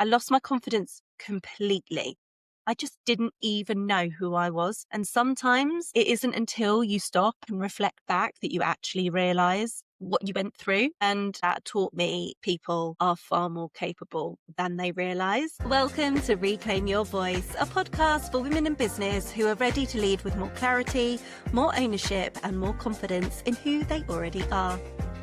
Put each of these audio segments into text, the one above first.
I lost my confidence completely. I just didn't even know who I was. And sometimes it isn't until you stop and reflect back that you actually realize what you went through. And that taught me people are far more capable than they realize. Welcome to Reclaim Your Voice, a podcast for women in business who are ready to lead with more clarity, more ownership, and more confidence in who they already are.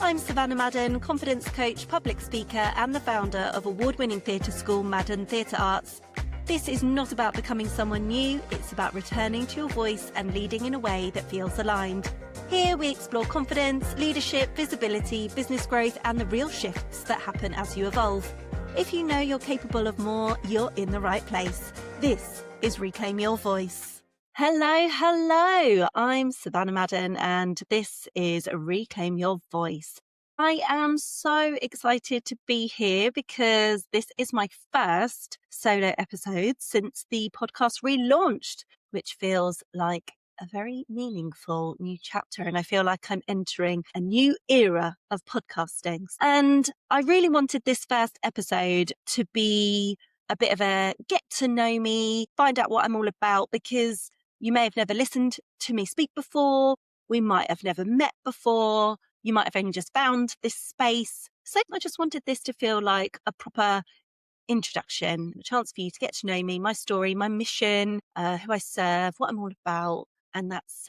I'm Savanna Madden, confidence coach, public speaker, and the founder of award-winning theatre school Madden Theatre Arts. This is not about becoming someone new, it's about returning to your voice and leading in a way that feels aligned. Here we explore confidence, leadership, visibility, business growth, and the real shifts that happen as you evolve. If you know you're capable of more, you're in the right place. This is Reclaim Your Voice. Hello, I'm Savanna Madden, and this is Reclaim Your Voice. I am so excited to be here because this is my first solo episode since the podcast relaunched, which feels like a very meaningful new chapter. And I feel like I'm entering a new era of podcasting. And I really wanted this first episode to be a bit of a get to know me, find out what I'm all about, because you may have never listened to me speak before. We might have never met before. You might have only just found this space. So I just wanted this to feel like a proper introduction, a chance for you to get to know me, my story, my mission, who I serve, what I'm all about. And that's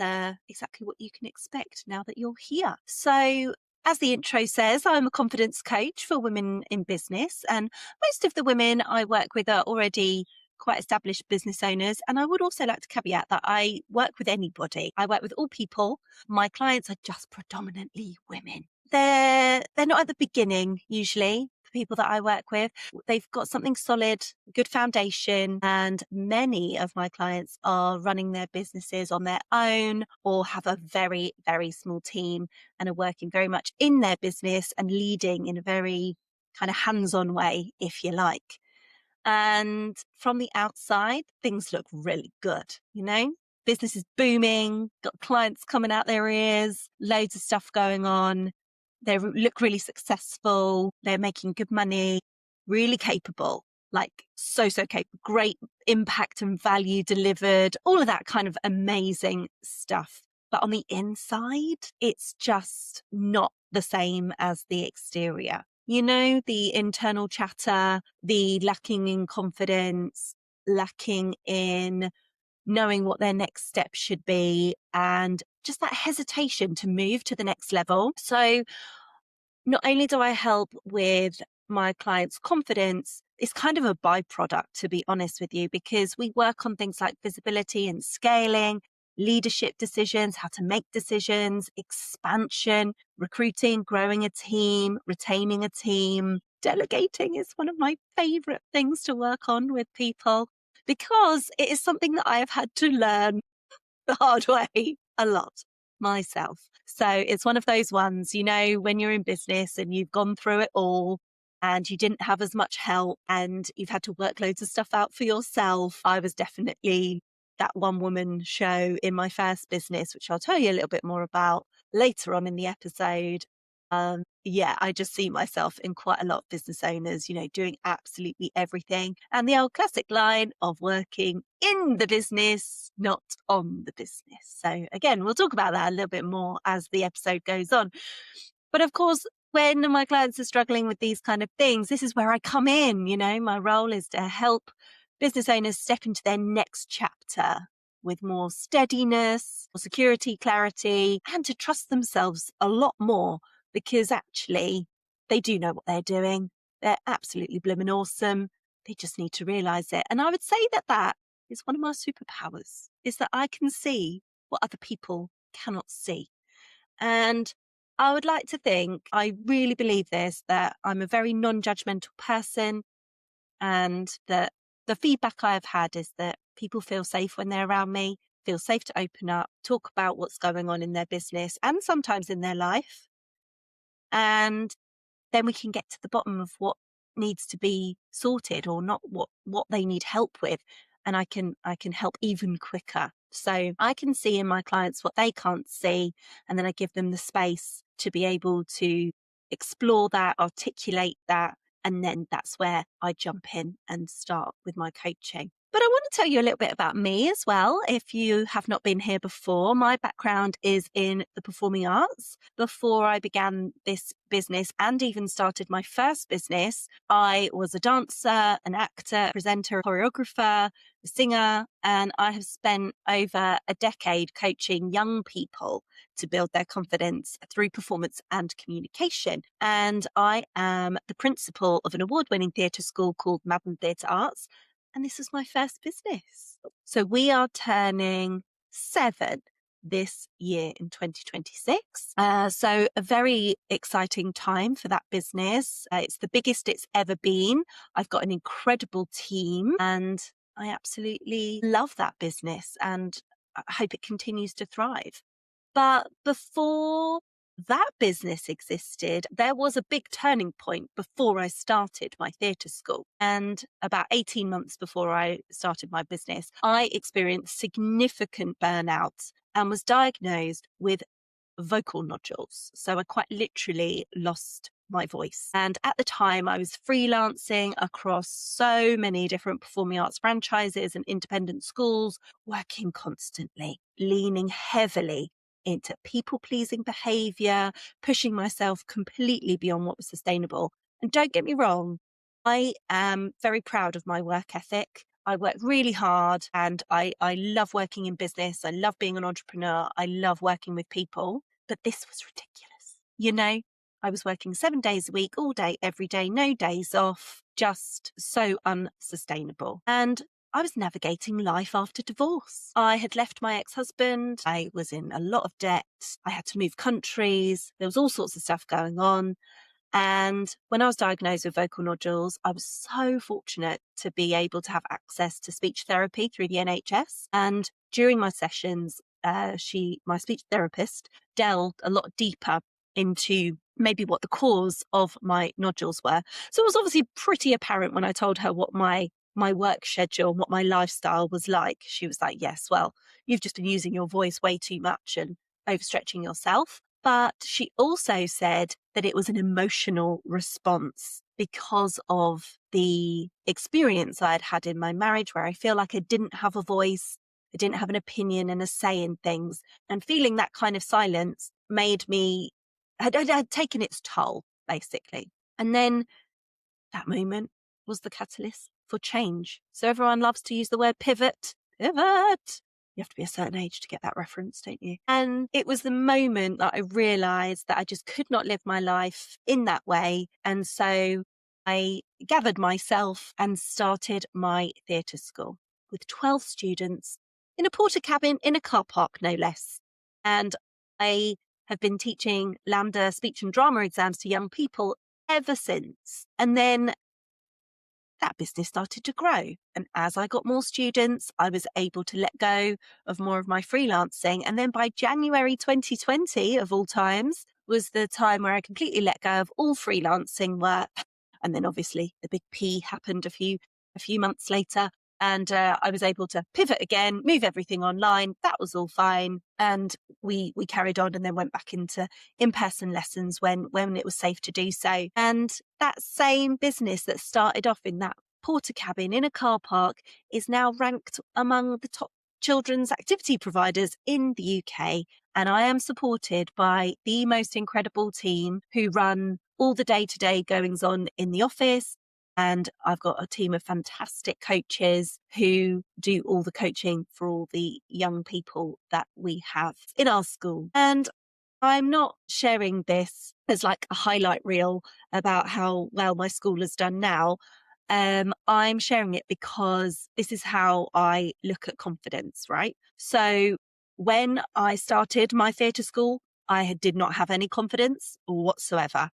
exactly what you can expect now that you're here. So as the intro says, I'm a confidence coach for women in business. And most of the women I work with are already quite established business owners. And I would also like to caveat that I work with anybody. I work with all people. My clients are just predominantly women. They're not at the beginning, usually, the people that I work with. They've got something solid, good foundation. And many of my clients are running their businesses on their own or have a very, very small team and are working very much in their business and leading in a very kind of hands-on way, if you like. And from the outside, things look really good, Business is booming, got clients coming out their ears, loads of stuff going on. They look really successful. They're making good money, really capable, like so capable, great impact and value delivered, all of that kind of amazing stuff. But on the inside, it's just not the same as the exterior. The internal chatter, the lacking in confidence, lacking in knowing what their next step should be, and just that hesitation to move to the next level. So not only do I help with my clients' confidence, it's kind of a byproduct, to be honest with you, because we work on things like visibility and scaling, leadership decisions, how to make decisions, expansion, recruiting, growing a team, retaining a team. Delegating is one of my favorite things to work on with people because it is something that I have had to learn the hard way a lot myself. So it's one of those ones, when you're in business and you've gone through it all and you didn't have as much help and you've had to work loads of stuff out for yourself. I was definitely that one woman show in my first business, which I'll tell you a little bit more about later on in the episode. I just see myself in quite a lot of business owners, doing absolutely everything. And the old classic line of working in the business, not on the business. So again, we'll talk about that a little bit more as the episode goes on. But of course, when my clients are struggling with these kind of things, this is where I come in. My role is to help business owners step into their next chapter with more steadiness, more security, clarity, and to trust themselves a lot more because actually they do know what they're doing. They're absolutely blooming awesome. They just need to realize it. And I would say that is one of my superpowers, is that I can see what other people cannot see. And I would like to think, I really believe this, that I'm a very non-judgmental person and that the feedback I have had is that people feel safe when they're around me, feel safe to open up, talk about what's going on in their business and sometimes in their life. And then we can get to the bottom of what needs to be sorted or not, what they need help with. And I can help even quicker. So I can see in my clients what they can't see. And then I give them the space to be able to explore that, articulate that, And then that's where I jump in and start with my coaching. But I want to tell you a little bit about me as well. If you have not been here before, my background is in the performing arts. Before I began this business and even started my first business, I was a dancer, an actor, presenter, choreographer, a singer, and I have spent over a decade coaching young people to build their confidence through performance and communication. And I am the principal of an award-winning theatre school called Madden Theatre Arts. And this is my first business. So we are turning 7 this year in 2026. So a very exciting time for that business. It's the biggest it's ever been. I've got an incredible team and I absolutely love that business and I hope it continues to thrive. But before that business existed, there was a big turning point before I started my theatre school. And about 18 months before I started my business, I experienced significant burnout and was diagnosed with vocal nodules. So I quite literally lost my voice. And at the time, I was freelancing across so many different performing arts franchises and independent schools, working constantly, leaning heavily into people-pleasing behavior, pushing myself completely beyond what was sustainable. And don't get me wrong, I am very proud of my work ethic. I work really hard and I love working in business. I love being an entrepreneur. I love working with people, but this was ridiculous. You know, I was working 7 days a week, all day, every day, no days off, just so unsustainable. And I was navigating life after divorce. I had left my ex-husband. I was in a lot of debt. I had to move countries. There was all sorts of stuff going on. And when I was diagnosed with vocal nodules, I was so fortunate to be able to have access to speech therapy through the NHS. And during my sessions, my speech therapist, delved a lot deeper into maybe what the cause of my nodules were. So it was obviously pretty apparent when I told her what my work schedule, what my lifestyle was like. She was like, yes, well, you've just been using your voice way too much and overstretching yourself. But she also said that it was an emotional response because of the experience I had had in my marriage where I feel like I didn't have a voice, I didn't have an opinion and a say in things. And feeling that kind of silence made me, had taken its toll, basically. And then that moment was the catalyst for change. So everyone loves to use the word pivot. Pivot. You have to be a certain age to get that reference, don't you? And it was the moment that I realized that I just could not live my life in that way. And so I gathered myself and started my theatre school with 12 students in a porter cabin in a car park, no less. And I have been teaching LAMDA speech and drama exams to young people ever since. And then that business started to grow. And as I got more students, I was able to let go of more of my freelancing. And then by January 2020, of all times, was the time where I completely let go of all freelancing work. And then obviously the big P happened a few months later. And I was able to pivot again, move everything online. That was all fine. And we carried on and then went back into in-person lessons when it was safe to do so. And that same business that started off in that porter cabin in a car park is now ranked among the top children's activity providers in the UK. And I am supported by the most incredible team who run all the day-to-day goings on in the office. And I've got a team of fantastic coaches who do all the coaching for all the young people that we have in our school. And I'm not sharing this as like a highlight reel about how well my school has done now. I'm sharing it because this is how I look at confidence, right? So when I started my theatre school, I did not have any confidence whatsoever.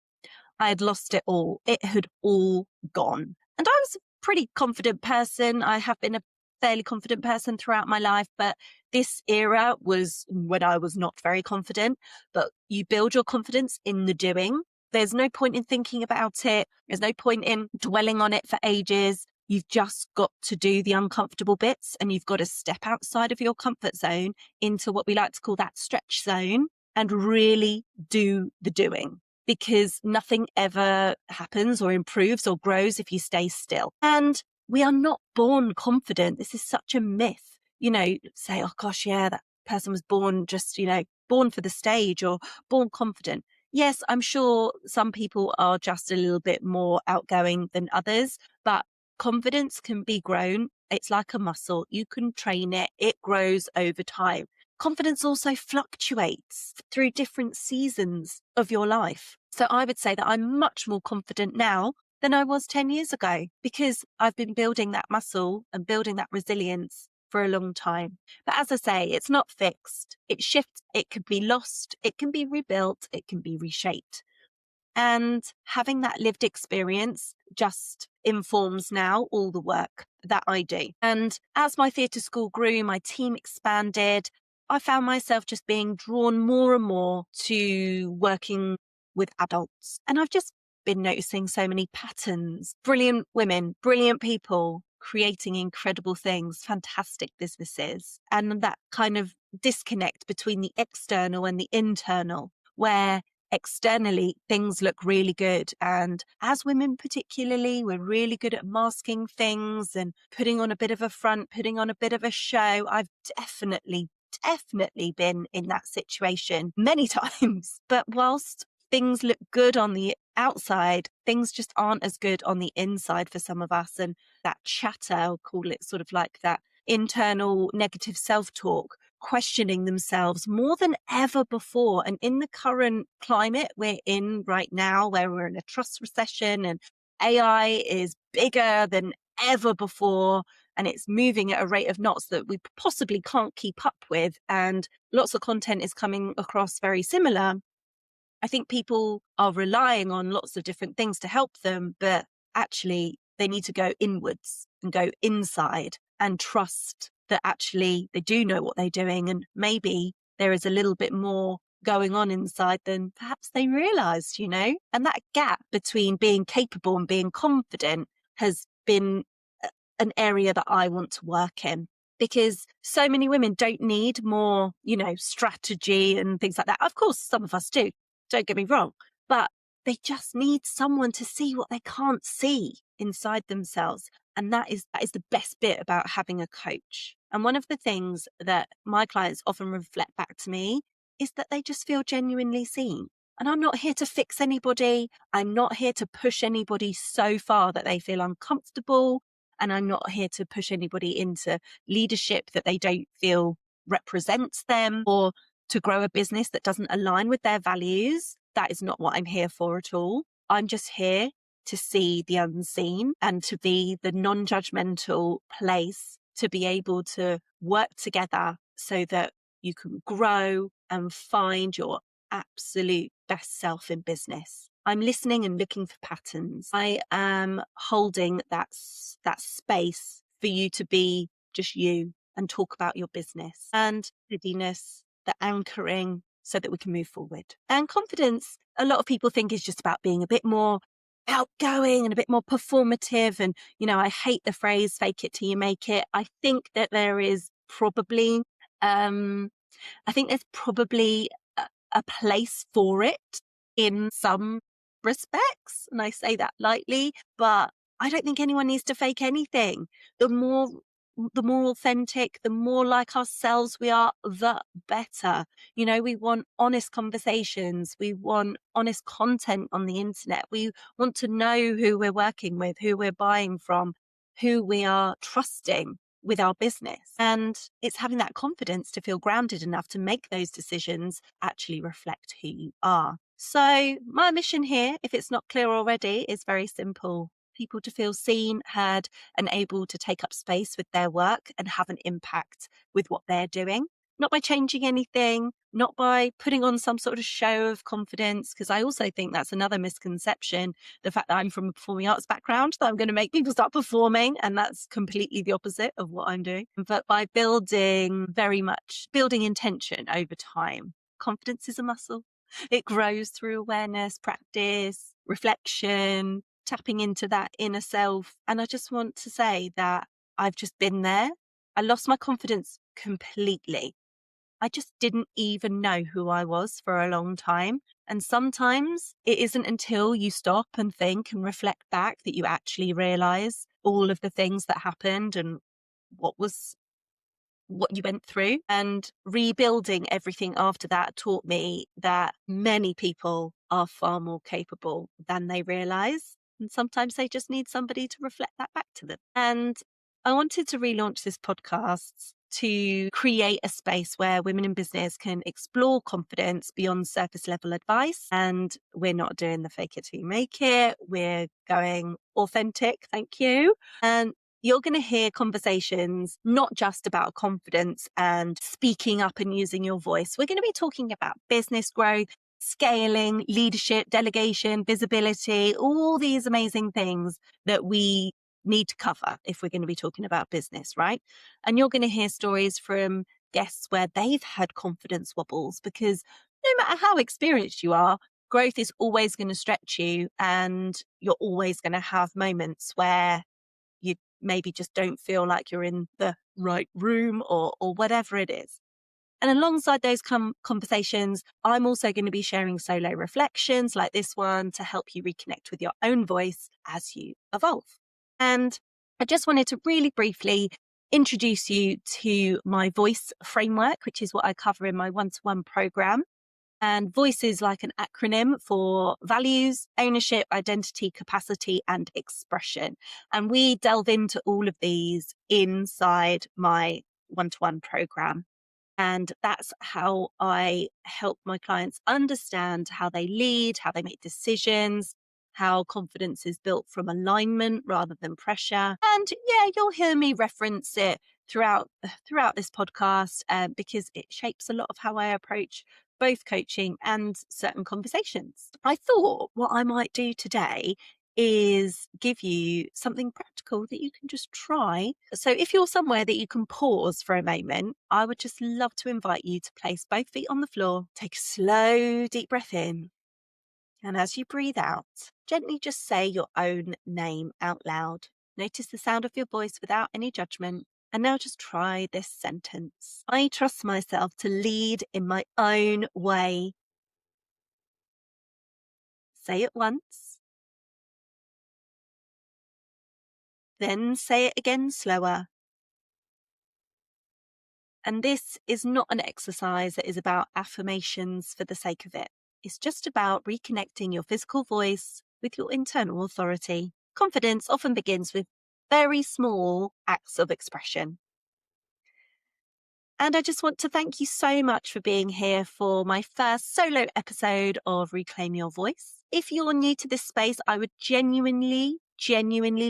I had lost it all. It had all gone. And I was a pretty confident person. I have been a fairly confident person throughout my life, but this era was when I was not very confident. But you build your confidence in the doing. There's no point in thinking about it. There's no point in dwelling on it for ages. You've just got to do the uncomfortable bits and you've got to step outside of your comfort zone into what we like to call that stretch zone and really do the doing. because nothing ever happens or improves or grows if you stay still. And we are not born confident. This is such a myth. Say, oh gosh, yeah, that person was born just, born for the stage or born confident. Yes, I'm sure some people are just a little bit more outgoing than others, but confidence can be grown. It's like a muscle. You can train it. It grows over time. Confidence also fluctuates through different seasons of your life. So I would say that I'm much more confident now than I was 10 years ago because I've been building that muscle and building that resilience for a long time. But as I say, it's not fixed. It shifts. It could be lost. It can be rebuilt. It can be reshaped. And having that lived experience just informs now all the work that I do. And as my theatre school grew, my team expanded, I found myself just being drawn more and more to working with adults. And I've just been noticing so many patterns, brilliant women, brilliant people creating incredible things, fantastic businesses, and that kind of disconnect between the external and the internal, where externally things look really good. And as women particularly, we're really good at masking things and putting on a bit of a front, putting on a bit of a show. I've definitely been in that situation many times. But whilst things look good on the outside, things just aren't as good on the inside for some of us. And that chatter, I'll call it, sort of like that internal negative self-talk, questioning themselves more than ever before. And in the current climate we're in right now, where we're in a trust recession and AI is bigger than ever before, and it's moving at a rate of knots that we possibly can't keep up with, and lots of content is coming across very similar, I think people are relying on lots of different things to help them, but actually they need to go inwards and go inside and trust that actually they do know what they're doing. And maybe there is a little bit more going on inside than perhaps they realized, and that gap between being capable and being confident has been an area that I want to work in. Because so many women don't need more, strategy and things like that. Of course, some of us do. Don't get me wrong, but they just need someone to see what they can't see inside themselves. And that is the best bit about having a coach. And one of the things that my clients often reflect back to me is that they just feel genuinely seen. And I'm not here to fix anybody. I'm not here to push anybody so far that they feel uncomfortable. And I'm not here to push anybody into leadership that they don't feel represents them, or to grow a business that doesn't align with their values. That is not what I'm here for at all. I'm just here to see the unseen and to be the non-judgmental place to be able to work together so that you can grow and find your absolute best self in business. I'm listening and looking for patterns. I am holding that space for you to be just you and talk about your business, and steadiness, the anchoring, so that we can move forward. And confidence, a lot of people think is just about being a bit more outgoing and a bit more performative. And, I hate the phrase fake it till you make it. I think that there is probably, a place for it in some respects. And I say that lightly, but I don't think anyone needs to fake anything. The more authentic, the more like ourselves we are, the better. We want honest conversations. We want honest content on the internet. We want to know who we're working with, who we're buying from, who we are trusting with our business. And it's having that confidence to feel grounded enough to make those decisions actually reflect who you are. So my mission here, if it's not clear already, is very simple. People to feel seen, heard, and able to take up space with their work and have an impact with what they're doing. Not by changing anything, not by putting on some sort of show of confidence, because I also think that's another misconception. The fact that I'm from a performing arts background, that I'm going to make people start performing, and that's completely the opposite of what I'm doing. But by building intention over time. Confidence is a muscle. It grows through awareness, practice, reflection, tapping into that inner self. And I just want to say that I've just been there. I lost my confidence completely. I just didn't even know who I was for a long time. And sometimes it isn't until you stop and think and reflect back that you actually realize all of the things that happened and what you went through. And rebuilding everything after that taught me that many people are far more capable than they realize. And sometimes they just need somebody to reflect that back to them. And I wanted to relaunch this podcast to create a space where women in business can explore confidence beyond surface level advice. And we're not doing the fake it till you make it. We're going authentic. Thank you. And you're going to hear conversations not just about confidence and speaking up and using your voice. We're going to be talking about business growth, scaling, leadership, delegation, visibility, all these amazing things that we need to cover if we're going to be talking about business, right? And you're going to hear stories from guests where they've had confidence wobbles, because no matter how experienced you are, growth is always going to stretch you, and you're always going to have moments where you maybe just don't feel like you're in the right room or whatever it is. And alongside those conversations, I'm also going to be sharing solo reflections like this one to help you reconnect with your own voice as you evolve. And I just wanted to really briefly introduce you to my voice framework, which is what I cover in my one-to-one program. And voice is like an acronym for values, ownership, identity, capacity, and expression. And we delve into all of these inside my one-to-one program. And that's how I help my clients understand how they lead, how they make decisions, how confidence is built from alignment rather than pressure. And yeah, you'll hear me reference it throughout this podcast because it shapes a lot of how I approach both coaching and certain conversations. I thought what I might do today is give you something practical that you can just try. So if you're somewhere that you can pause for a moment, I would just love to invite you to place both feet on the floor, take a slow, deep breath in. And as you breathe out, gently just say your own name out loud. Notice the sound of your voice without any judgment. And now just try this sentence. I trust myself to lead in my own way. Say it once. Then say it again slower. And this is not an exercise that is about affirmations for the sake of it. It's just about reconnecting your physical voice with your internal authority. Confidence often begins with very small acts of expression. And I just want to thank you so much for being here for my first solo episode of Reclaim Your Voice. If you're new to this space, I would genuinely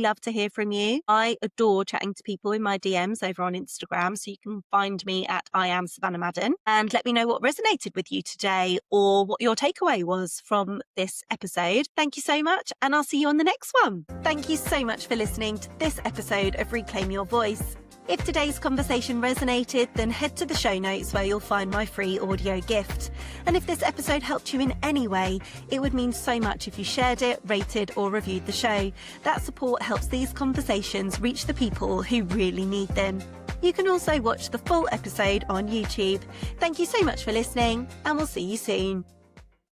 love to hear from you. I adore chatting to people in my DMs over on Instagram, so you can find me at I am Savanna Madden, and let me know what resonated with you today or what your takeaway was from this episode. Thank you so much, and I'll see you on the next one. Thank you so much for listening to this episode of Reclaim Your Voice. If today's conversation resonated, then head to the show notes where you'll find my free audio gift. And if this episode helped you in any way, it would mean so much if you shared it, rated, or reviewed the show. That support helps these conversations reach the people who really need them. You can also watch the full episode on YouTube. Thank you so much for listening, and we'll see you soon.